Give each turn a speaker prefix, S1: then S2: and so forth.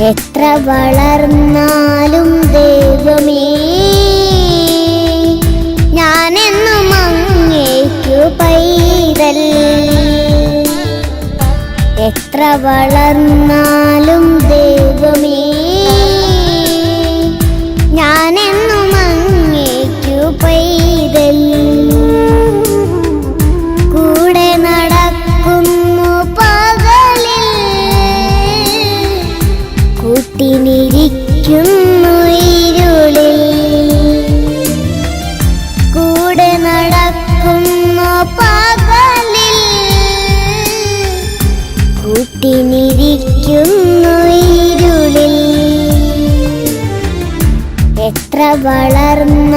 S1: എത്ര വളർന്നാലും ദൈവമേ ഞാനെന്നും അങ്ങേക്കു പൈതൽ. എത്ര വളർന്നാലും ദൈവമേ ഞാനെന്നും അങ്ങേക്കു പൈതൽ. കൂടെ നടക്കുന്നു പകലിൽ, കൂട്ടിനിരിക്കുന്നു ഇരുളിൽ. കൂടെ നടക്കുന്നു പകലിൽ, കൂട്ടിനിരിക്കുന്നു ഇരുളിൽ. എത്ര വളർന്ന